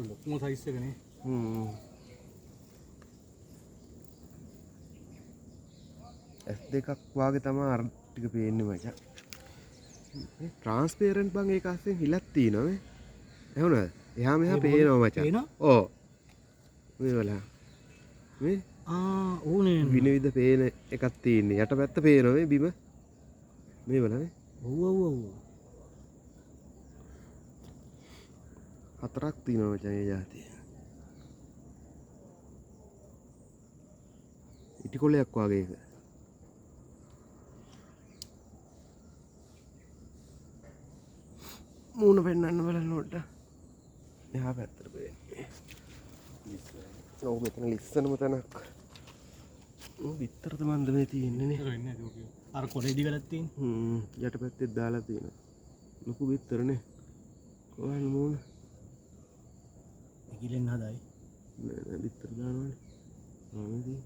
ලොකුම සයිස් එකනේ. S2ක් වාගේ තමයි අර ටික පේන්නේ මචං. ට්‍රාන්ස්පේරන්ට් බං ඒක අස්සෙන් හිලක් තියෙනවා මේ. ඇහුණාද? එහා මෙහා පේනවා මචං. පේනවා? ඔව්. මේ වල. මේ ඕනේ. විනිවිද පේන එකක් තියෙන්නේ. යටපැත්ත පේනවා මේ බිම. මේ වල නේ. ඔව්. හතරක් තියෙනවා මචං ඒ જાතිය. ඉටිකොලයක් වගේ එක. මූණ පෙන්වන්න බලනකොට එහා පැත්තට පේන්නේ. ඔව් මෙතන ලිස්සනම තැනක්. බිත්තරද මන්ද මේ තියෙන්නේ නේ. අර කොළ ඉදි කරලා තියෙන්නේ. යටපැත්තේ දාලා තියෙනවා. ලොකු බිත්තරනේ. කොහොමද මූණ? ඉගිලෙන්න හදයි. නෑ බිත්තර දානවනේ.